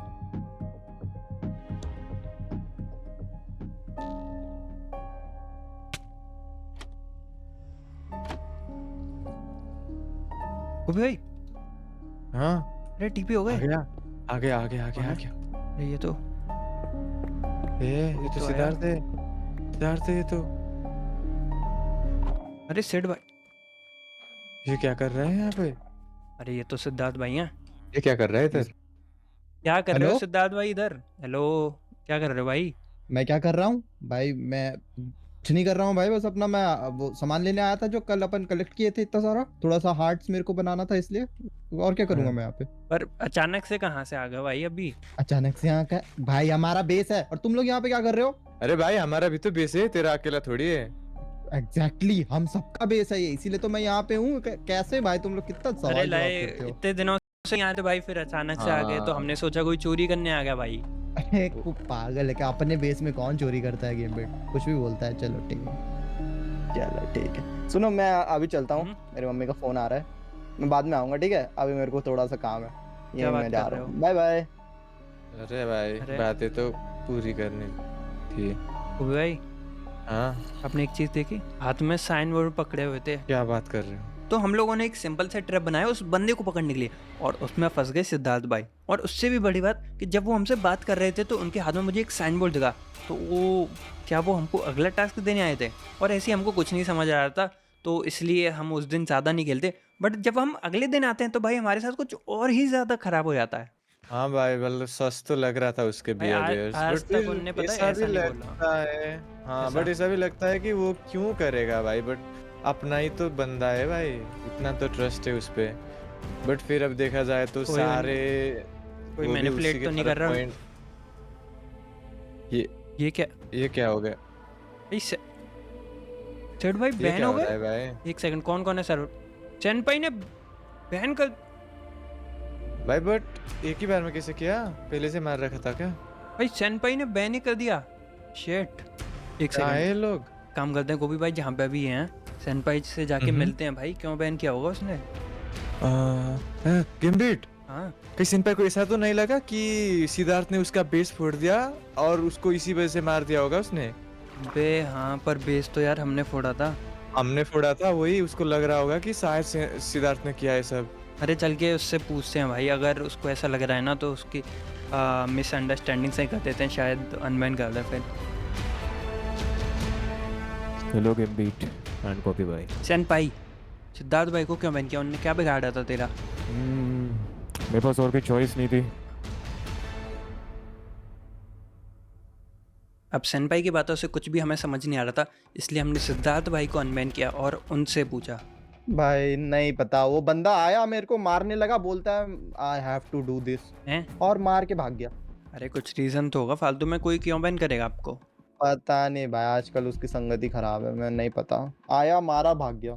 ओ भाई, हाँ अरे टीपी हो आ गए। गया आ गया आ गया आ गया आ गया। अरे ये तो ये तो तो सिद्धार्थ है, सिद्धार्थ है ये तो। अरे सेठ भाई, ये क्या कर रहा है यहाँ पे? अरे ये तो सिद्धार्थ भाई हैं। ये क्या कर रहा है इधर? क्या कर रहे हो हेलो? सिद्धार्थ भाई इधर? हेलो, क्या कर रहे हो भाई? मैं क्या कर रहा हूँ भाई? मैं कुछ नहीं कर रहा हूँ भाई, बस अपना मैं वो सामान लेने आया था जो कल अपन कलेक्ट किए थे इतना सारा, थोड़ा सा हार्ट्स मेरे को बनाना था इसलिए, और क्या करूंगा मैं यहाँ पे? पर अचानक से कहाँ से आ गए भाई अभी? अचानक से यहाँ का भाई, हमारा बेस है और तुम लोग यहाँ पे क्या कर रहे हो? अरे भाई हमारा भी तो बेस है, तेरा अकेला थोड़ी है। एग्जैक्टली हम सबका बेस है ये, इसीलिए तो मैं यहाँ पे हूँ। कैसे भाई तुम लोग कितना अरे सवाल लाए जवाब करते हो? इतने दिनों से यहाँ थे भाई, फिर अचानक से आ गए तो हाँ। हमने सोचा कोई चोरी करने आ गया भाई। अरे खूब पागल है क्या? अपने बेस में कौन चोरी करता है? गेम बेट कुछ भी बोलता है। चलो ठीक है, चलो ठीक है। सुनो मैं अभी चलता हूँ, मेरी मम्मी का फोन आ रहा है, मैं बाद में आऊंगा, ठीक है? अभी मेरे को थोड़ा सा काम है, ये क्या बात मैं जा कर रहा रहे हूँ। Bye bye. अरे भाई अरे। बातें तो पूरी करनी थी। ओ भाई, हाँ आपने एक चीज देखी? हाथ में साइन बोर्ड पकड़े हुए थे, क्या बात कर रहे हो? तो हम लोगों ने एक सिंपल सा ट्रैप बनाया उस बंदे को पकड़ने के लिए, और उसमें फंस गए सिद्धार्थ भाई। और उससे भी बड़ी बात कि जब वो हमसे बात कर रहे थे तो उनके हाथ में मुझे एक साइन बोर्ड दिखा, तो वो क्या वो हमको अगला टास्क देने आए थे? और ऐसे ही हमको कुछ नहीं समझ आ रहा था, तो इसलिए हम उस दिन ज़्यादा नहीं खेलते। बट जब हम अगले दिन आते हैं तो भाई हमारे साथ कुछ और ही ज़्यादा खराब हो जाता है। हाँ भाई मतलब सच तो लग रहा था उसके भाई, आज- बिहेवियर्स, आज बट तक फिर उनने पता है ऐसा ऐसा भी नहीं बोला। लगता है। हाँ ऐसा? बट ऐसा भी लगता है कि वो क्यों करेगा भाई, बट अपना ही तो बंदा है भाई, इतना तो ट्रस्ट है उस पे। बट फिर अब देखा जाए तो कोई- सारे कोई वो भी मैनिपुलेट उसी की तो नहीं तरफ कर रहा? point- ये क्या? ये क्या हो गया? थर्ड भाई ये बैन क्या हो हो रहा गए? है भाई? एक सेकंड, कौन कौन है सर? चैनपाई ने बैन कर? भाई बट एक ही बार में कैसे किया? पहले से मार रखा था क्या? भाई चैनपाई ने बैन ही कर दिया। शिट। एक क्या सेकंड, है लोग? काम करते हैं गोभी भाई, जहाँ पे अभी हैं सैनपाई से जाके मिलते हैं भाई, क्यों बैन किया होगा उसने? गिम्बिट हाँ, कहीं सिंपल को ऐसा तो नहीं लगा कि सिद्धार्थ ने उसका बेस फोड़ दिया और उसको इसी वजह से मार दिया होगा उसने? बे हाँ, पर बेस तो यार हमने फोड़ा था। हमने फोड़ा था, वही उसको लग रहा होगा कि शायद सिद्धार्थ ने किया है सब। अरे चल के उससे पूछते हैं भाई, अगर उसको ऐसा लग रहा है ना तो उसकी मिसअंडरस्टैंडिंग से ही कर देते हैं, शायद अनबैन कर दे फिर। Hello game beat and copy भाई। सैनपाई, सिद्धार्थ भाई को क्यों बैन किया? उन्होंने क्या बिगाड़ा था तेरा? मेरे पास और कोई चॉइस नहीं थी। अब सैनपाई की बातों से कुछ भी हमें समझ नहीं आ रहा था, इसलिए हमने सिद्धार्थ भाई को अनबैन किया और उनसे पूछा। भाई नहीं पता, वो बंदा आया मेरे को मारने लगा, बोलता है I have to do this, हैं? और मार के भाग गया। अरे कुछ रीज़न तो होगा, फालतू में कोई क्यों बैन करेगा आपको? पता नहीं भाई, आजकल उसकी संगति खराब है, मैं नहीं पता, आया मारा भाग गया।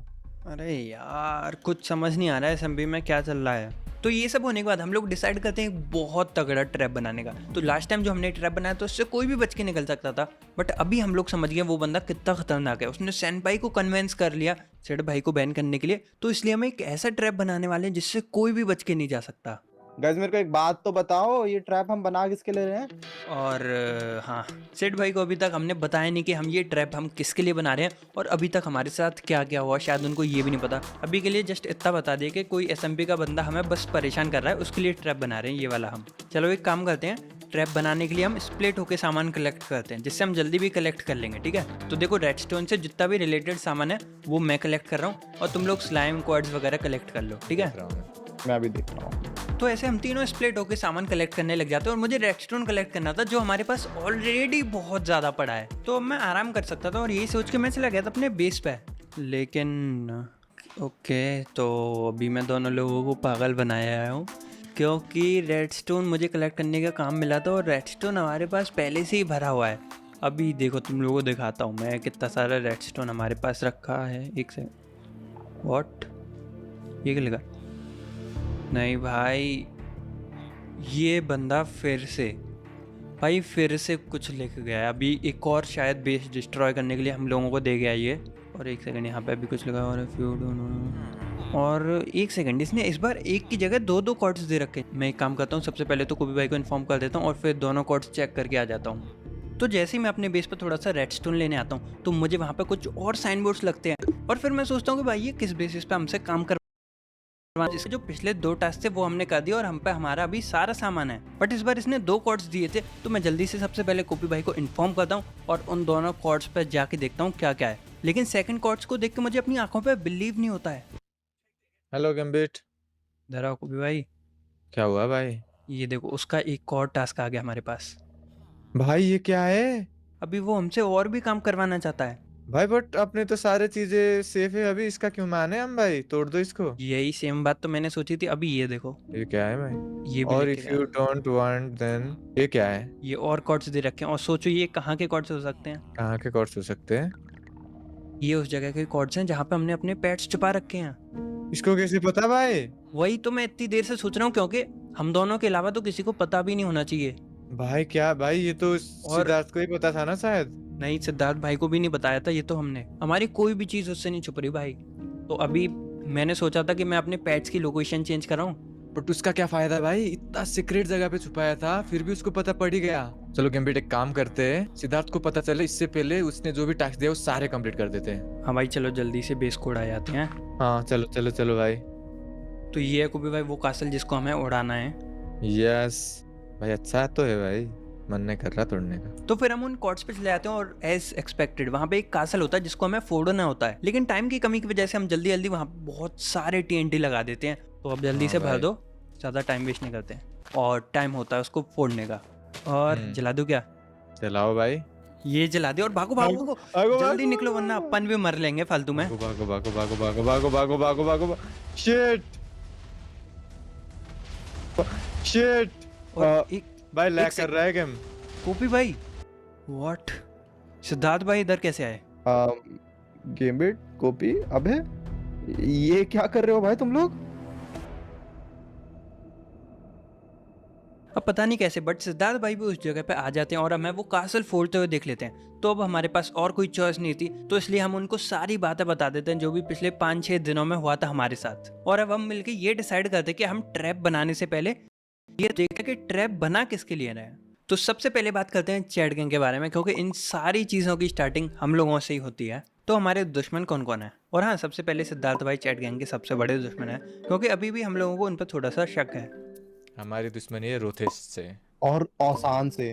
अरे यार कुछ समझ नहीं आ रहा है एसएमबी में क्या चल रहा है। तो ये सब होने के बाद हम लोग डिसाइड करते हैं एक बहुत तगड़ा ट्रैप बनाने का। तो लास्ट टाइम जो हमने ट्रैप बनाया तो उससे कोई भी बच के निकल सकता था, बट अभी हम लोग समझ गए वो बंदा कितना खतरनाक है। उसने सेनपाई को कन्विंस कर लिया सेड भाई को बैन करने के लिए, तो इसलिए हम एक ऐसा ट्रैप बनाने वाले हैं जिससे कोई भी बच के नहीं जा सकता। गाइस मेरे को एक बात तो बताओ, ये ट्रैप हम बना किसके ले रहे हैं? और हाँ, सेठ भाई को अभी तक हमने बताया नहीं कि हम ये ट्रैप हम किसके लिए बना रहे हैं और अभी तक हमारे साथ क्या क्या हुआ, शायद उनको ये भी नहीं पता। अभी के लिए जस्ट इतना बता दिए कि कोई एसएमपी का बंदा हमें बस परेशान कर रहा है, उसके लिए ट्रैप बना रहे हैं ये वाला हम। चलो एक काम करते हैं, ट्रैप बनाने के लिए हम स्प्लिट होकर सामान कलेक्ट करते हैं, जिससे हम जल्दी भी कलेक्ट कर लेंगे, ठीक है। तो देखो रेडस्टोन से जितना भी रिलेटेड सामान है वो मैं कलेक्ट कर रहा हूँ और तुम लोग स्लाइम क्वाड्स वगैरह कलेक्ट कर लो, ठीक है। मैं भी देख रहा हूँ। तो ऐसे हम तीनों स्प्लिट होकर सामान कलेक्ट करने लग जाते हैं और मुझे रेडस्टोन कलेक्ट करना था जो हमारे पास ऑलरेडी बहुत ज़्यादा पड़ा है, तो मैं आराम कर सकता था और यही सोच के मैं चला गया था अपने बेस पे। लेकिन ओके, तो अभी मैं दोनों लोगों को पागल बनाया आया हूँ क्योंकि रेडस्टोन मुझे कलेक्ट करने का काम मिला था और रेडस्टोन हमारे पास पहले से ही भरा हुआ है। अभी देखो तुम लोगों को दिखाता हूँ मैं कितना सारा रेडस्टोन हमारे पास रखा है। एक से व्हाट, ये क्या लिखा? नहीं भाई, ये बंदा फिर से कुछ लिख गया है। अभी एक और शायद बेस डिस्ट्रॉय करने के लिए हम लोगों को दे गया ये। और एक सेकंड, यहाँ पे अभी कुछ लिखा और एक सेकंड, इसने इस बार एक की जगह दो कॉर्ड्स दे रखे। मैं एक काम करता हूँ, सबसे पहले तो कोबी भाई को इन्फॉर्म कर देता हूँ और फिर दोनों कॉर्ड्स चेक करके आ जाता हूँ। तो जैसे ही मैं अपने बेस पर थोड़ा सा रेडस्टोन लेने आता हूँ तो मुझे वहाँ पे कुछ और साइन बोर्ड्स लगते हैं और फिर मैं सोचता हूँ कि भाई ये किस बेसिस पे हमसे काम कर, जिसके जो पिछले 2 टास्क थे वो हमने कर दिया और हम पे हमारा अभी सारा सामान है। बट इस बार इसने 2 कॉर्ड्स दिए थे, तो मैं जल्दी से सबसे पहले कॉपी भाई को इन्फॉर्म करता हूँ और उन दोनों कॉर्ड्स पे जाके देखता हूँ क्या क्या है। लेकिन सेकंड कॉर्ड्स को देख के मुझे अपनी आंखों पे बिलीव नहीं होता है। हेलो गैम्बिट, धरा कॉपी भाई, क्या हुआ भाई? ये देखो उसका एक और टास्क आ गया हमारे पास। भाई ये क्या है? अभी वो हमसे और भी काम करवाना चाहता है। भाई बट अपने तो सारे चीजें सेफ है अभी, इसका क्यों माने हम? भाई तोड़ दो इसको। यही सेम बात तो मैंने सोची थी। अभी ये देखो, ये क्या है भाई? ये भी और लिख इफ के यू गया। डोंट वांट देन ये क्या है? ये और कॉर्ड्स दे रखे हैं और सोचो ये कहाँ के कॉर्ड्स हो सकते हैं। कहाँ के कॉर्ड्स हो सकते हैं? ये उस जगह के कॉर्ड्स हैं जहाँ पे हमने अपने पेट्स छुपा रखे हैं। इसको कैसे पता भाई? वही तो मैं इतनी देर से सोच रहा हूँ, क्योंकि हम दोनों के अलावा तो किसी को पता भी नहीं होना चाहिए। भाई क्या भाई, ये तो सिद्धार्थ को ही पता था ना शायद। नहीं, सिद्धार्थ भाई को भी नहीं बताया था ये तो हमने। हमारी कोई भी चीज़ उससे नहीं छुप रही भाई। तो अभी मैंने सोचा था कि मैं अपने पेट्स की लोकेशन चेंज कराऊं। बट उसका क्या फायदा भाई, इतना सीक्रेट जगह पे छुपाया था फिर भी उसको पता पड़ ही गया। चलो गैम्बिट एक काम करते हैं, सिद्धार्थ को पता चले इससे पहले उसने जो भी टास्क दिया वो सारे कंप्लीट कर देते हैं। हाँ भाई, चलो जल्दी से बेस कोड आ जाते हैं। हाँ चलो चलो चलो भाई। तो ये है कभी भाई वो कासल जिसको हमें उड़ाना है। यस भाई, अच्छा तो है भाई, मन नहीं कर रहा तोड़ने का। तो फिर हम उन कॉर्ड्स पे चले जाते हैं और एज एक्सपेक्टेड वहाँ पे एक कासल होता है जिसको हमें फोड़ना होता है। लेकिन टाइम की कमी की वजह से हम जल्दी जल्दी वहाँ पे बहुत सारे TNT लगा देते हैं। तो अब जल्दी से भर भाई। दो, ज़्यादा टाइम वेस्ट नहीं करते हैं। और टाइम होता है उसको फोड़ने का। और जला दूँ क्या? चलाओ भाई। ये जला दे और भागो भागो भागो, भागो, जल्दी भागो, निकलो वरना अपन भी मर लेंगे फालतू में। भागो भागो भागो भागो भागो भागो भागो भागो भागो भागो। शिट शिट और एक भाई लैग एक कर रहा है गेम। कॉपी भाई, व्हाट? सिद्धार्थ भाई इधर कैसे आए? गैम्बिट, कॉपी, अबे ये क्या कर रहे हो भाई तुम लोग? अब पता नहीं कैसे बट सिद्धार्थ भाई भी उस जगह पे आ जाते हैं और हमें वो कासल फोड़ते हुए देख लेते हैं। तो अब हमारे पास और कोई चॉइस नहीं थी, तो इसलिए हम उनको सारी बातें बता देते हैं जो भी पिछले 5-6 दिनों में हुआ था हमारे साथ। और अब हम मिलके ये डिसाइड करते हैं कि हम ट्रैप बनाने से पहले ये देखा कि ट्रैप बना किसके लिए रहे। तो सबसे पहले बात करते हैं चैट गैंग के बारे में, क्योंकि इन सारी चीज़ों की स्टार्टिंग हम लोगों से ही होती है। तो हमारे दुश्मन कौन कौन है? और हाँ, सबसे पहले सिद्धार्थ भाई चैट गैंग के सबसे बड़े दुश्मन है, क्योंकि अभी भी हम लोगों को उन पर थोड़ा सा शक है। हमारी दुश्मनी है रोथेश से और आसान से।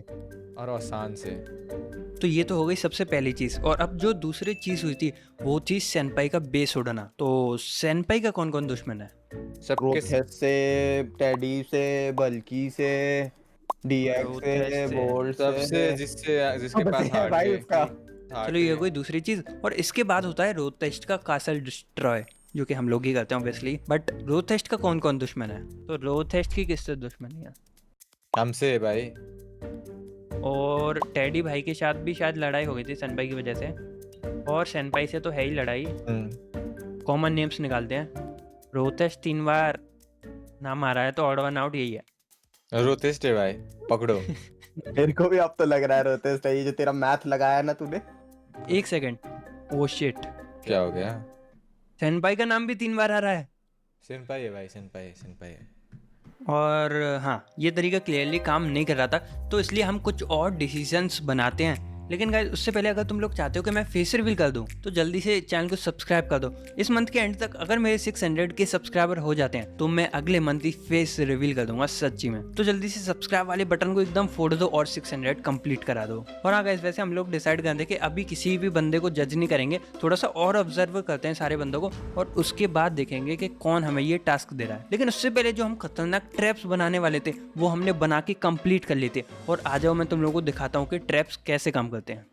और आसान से। तो ये तो हो गई सबसे पहली चीज़। और अब जो दूसरी चीज़ हुई थी वो थी सेनपाई का बेस उड़ना। तो सेनपाई का कौन कौन दुश्मन है? सबके रोथेस से, टेडी से, बल्कि से, डीएक्स रोथेस से, से, बोल्ट सबसे जिसके पास है भाई उसका। चलो ये कोई दूसरी चीज़। और इसके बाद होता है रोथेस्ट का कासल डिस्ट्रॉय, जो कि हम लोग ही करते हैं ऑब्वियसली। बट रोथेस्ट का कौन कौन दुश्मन है? तो रोथेस्ट की किससे दुश्मनी है? हमसे भाई। और टेडी भाई के साथ भी शायद लड़ाई हो गई थी सनपाई की वजह से। और सेनपाई से तो है ही लड़ाई। कॉमन नेम्स निकालते हैं। रोथेस्ट 3 बार नाम आ रहा है तो ऑड वन आउट यही है। रोतेस्ट है भाई, पकड़ो। मेरे को भी अब तो लग रहा है रोतेश, ये जो तेरा मैथ लगाया ना तूने। एक सेकंड, ओ शिट, क्या हो गया? सेनपाई का नाम भी 3 बार आ रहा है। सेनपाई है भाई, सेनपाई है, सेनपाई है। और हाँ, ये तरीका क्लियरली काम नहीं कर रहा था, तो इसलिए हम कुछ और डिसीजंस बनाते हैं। लेकिन गाइस उससे पहले अगर तुम लोग चाहते हो कि मैं फेस रिवील कर दूं तो जल्दी से चैनल को सब्सक्राइब कर दो। इस मंथ के एंड तक अगर मेरे 600 के सब्सक्राइबर हो जाते हैं तो मैं अगले मंथ ही फेस रिवील कर दूंगा सच्ची में। तो जल्दी से सब्सक्राइब वाले बटन को एकदम फोड़ दो और 600 कंप्लीट करा दो। और हाँ गाइस, वैसे हम लोग डिसाइड कर दे कि अभी किसी भी बंदे को जज नहीं करेंगे, थोड़ा सा और ऑब्जर्व करते हैं सारे बंदों को और उसके बाद देखेंगे कि कौन हमें ये टास्क दे रहा है। लेकिन उससे पहले जो हम खतरनाक ट्रैप्स बनाने वाले थे वो हमने बना के कंप्लीट कर लिए थे। और आ जाओ मैं तुम लोगों को दिखाता हूँ कि ट्रैप्स कैसे काम करते हैं।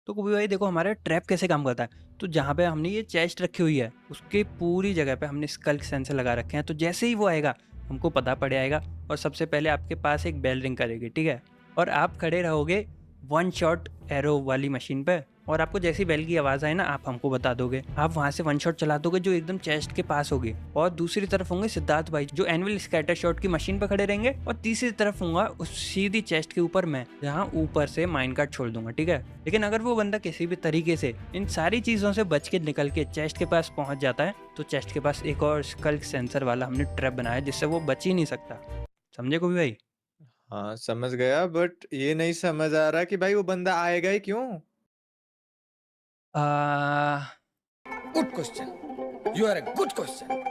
तो कभी भाई देखो हमारा ट्रैप कैसे काम करता है। तो जहाँ पे हमने ये चेस्ट रखी हुई है उसके पूरी जगह पे हमने स्कल सेंसर लगा रखे हैं। तो जैसे ही वो आएगा हमको पता पड़ जाएगा और सबसे पहले आपके पास एक बेल रिंग करेगी, ठीक है। और आप खड़े रहोगे 1 शॉट एरो वाली मशीन पे और आपको जैसी बेल की आवाज़ आए ना आप हमको बता दोगे। आप वहाँ से 1 शॉट चला दोगे जो एकदम चेस्ट के पास होगी। और दूसरी तरफ होंगे सिद्धार्थ भाई जो एनुअल स्कैटर शॉट की मशीन पर खड़े रहेंगे। और तीसरी तरफ होगा उस सीधी चेस्ट के ऊपर मैं, जहाँ ऊपर से माइंड कार्ड छोड़ दूंगा, ठीक है। लेकिन अगर वो बंदा किसी भी तरीके से इन सारी चीज़ों से बच के निकल के चेस्ट के पास पहुँच जाता है तो चेस्ट के पास एक और स्कल सेंसर वाला हमने ट्रैप बनाया जिससे वो बच ही नहीं सकता। समझे कभी भाई? हाँ समझ गया, बट ये नहीं समझ आ रहा कि भाई वो बंदा आएगा ही क्यों। Good question, you are a good question.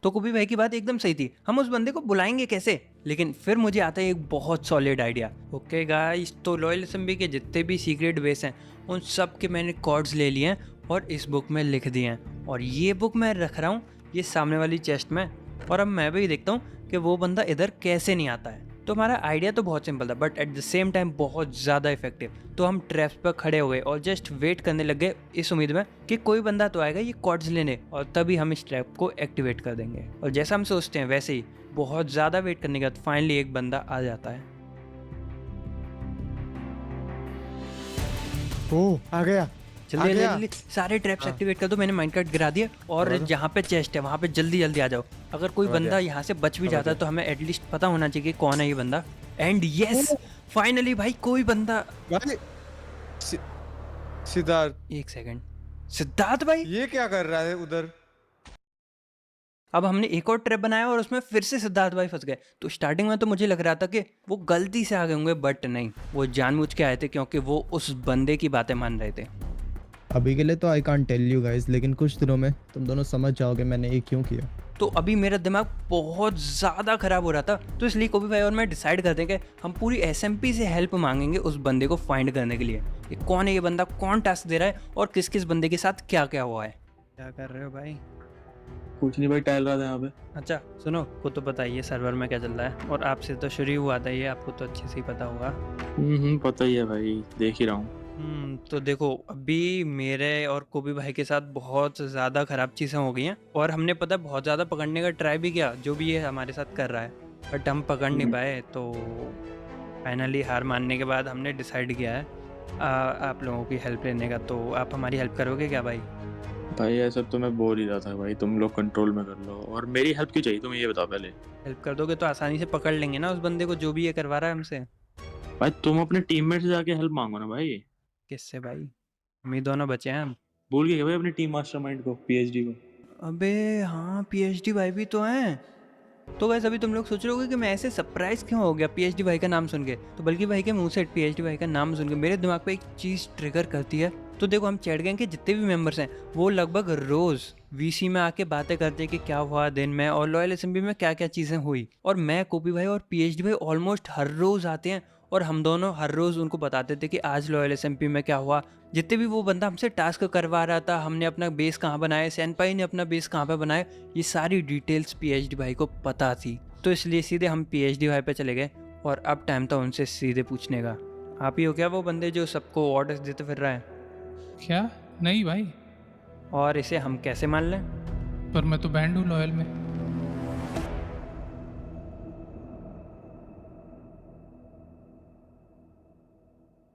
तो कभी भाई की बात एकदम सही थी, हम उस बंदे को बुलाएंगे कैसे। लेकिन फिर मुझे आता है एक बहुत सॉलिड आइडिया। ओके गाइस, तो लॉयल असेंबली के जितने भी सीक्रेट बेस हैं उन सब के मैंने कोड्स ले लिए हैं और इस बुक में लिख दिए हैं। और ये बुक मैं रख रहा हूँ ये सामने वाली चेस्ट में। और अब मैं भी देखता हूँ कि वो बंदा इधर कैसे नहीं आता है। तो हमारा आइडिया तो बहुत सिंपल था but at the same time बहुत ज़्यादा इफेक्टिव। तो हम ट्रैप्स पर खड़े हो गए और जस्ट वेट करने लग गए इस उम्मीद में कि कोई बंदा तो आएगा ये कॉर्ड्स लेने और तभी हम इस ट्रैप को एक्टिवेट कर देंगे। और जैसा हम सोचते हैं वैसे ही बहुत ज़्यादा वेट करने के बाद फाइनली एक बंदा आ जाता है। ओ आ गया। जल्दी गया? जल्दी सारे ट्रैप्स एक्टिवेट कर दो। मैंने माइंड कार्ड गिरा दिया और जहाँ पे चेस्ट है वहाँ पे जल्दी जल्दी आ जाओ। अगर कोई बंदा यहाँ से बच भी जाता है तो हमें एटलीस्ट पता होना चाहिए कि कौन है ये बंदा। एंड यस फाइनली भाई कोई बंदा। भाई सिद्धार्थ, एक सेकंड, सिद्धार्थ भाई ये क्या कर रहा है उधर? अब हमने एक और ट्रैप बनाया और उसमें फिर से सिद्धार्थ भाई फंस गए। तो स्टार्टिंग में तो मुझे लग रहा था कि वो गलती से आ गए होंगे बट नहीं, वो जानबूझ के आए थे क्योंकि वो उस बंदे की बातें मान रहे थे। अभी के लिए तो I can't tell you guys, लेकिन कुछ दिनों में तुम दोनों समझ जाओगे मैंने ये क्यों किया। तो अभी मेरा दिमाग बहुत ज़्यादा ख़राब हो रहा था। तो इसलिए कोबी भाई और मैं डिसाइड करते हैं कि हम पूरी एसएमपी से हेल्प मांगेंगे उस बंदे को फाइंड करने के लिए कि कौन है ये बंदा, कौन टास्क दे रहा है और किस किस बंदे के साथ क्या क्या हुआ है। क्या कर रहे हो भाई? कुछ नहीं भाई, टहल रहा था यहाँ पे। अच्छा सुनो, को तो बताइए सर्वर में क्या चल रहा है। और आपसे तो शुरू हुआ था ये, आपको तो अच्छे से ही पता होगा। पता ही है भाई, देख ही रहा हूँ। तो देखो अभी मेरे और कोबी भाई के साथ बहुत ज़्यादा ख़राब चीज़ें हो गई हैं और हमने पता बहुत ज़्यादा पकड़ने का ट्राई भी किया जो भी ये हमारे साथ कर रहा है, बट हम पकड़ नहीं पाए। तो फाइनली हार मानने के बाद हमने डिसाइड किया है आप लोगों की हेल्प लेने का। तो आप हमारी हेल्प करोगे क्या भाई? भाई ऐसा तो मैं बोल ही रहा था भाई, तुम लोग कंट्रोल में कर लो। और मेरी हेल्प क्यों चाहिए तुम्हें ये बताओ पहले। हेल्प कर दोगे तो आसानी से पकड़ लेंगे ना उस बंदे को जो भी ये करवा रहा है हमसे। भाई तुम अपने टीममेट से जाके हेल्प मांगो ना भाई। किससे भाई? हम ही दोनों बचे हैं। हम भूल गए क्या भाई अपने टीम मास्टरमाइंड को, पीएचडी को? अबे हाँ, पीएचडी भाई भी तो हैं। तो वैसे अभी तुम लोग सोच रहे होगे कि मैं ऐसे सरप्राइज क्यों हो गया पीएचडी भाई का नाम सुन के। तो बल्कि भाई के मुंह से पीएचडी भाई का नाम सुन के मेरे दिमाग पे एक चीज़ ट्रिगर करती है। तो देखो हम चैट गैंग के जितने भी मेंबर्स हैं वो लगभग रोज़ वीसी में आके बातें करते हैं कि क्या हुआ दिन में और लॉयल असेंबली में क्या क्या चीज़ें हुई। और मैं, कोबी भाई और पीएचडी भाई ऑलमोस्ट हर रोज़ आते हैं और हम दोनों हर रोज़ उनको बताते थे कि आज लॉयल एसएमपी में क्या हुआ। जितने भी वो बंदा हमसे टास्क करवा रहा था, हमने अपना बेस कहाँ बनाया, सेनपाई ने अपना बेस कहाँ पे बनाया, ये सारी डिटेल्स पीएचडी भाई को पता थी। तो इसलिए सीधे हम पीएचडी भाई पे चले गए और अब टाइम था उनसे सीधे पूछने का। आप ही हो क्या वो बंदे जो सबको ऑर्डर्स देते फिर रहा है? क्या? नहीं भाई। और इसे हम कैसे मान लें? पर मैं तो बैंड हूँ लॉयल में।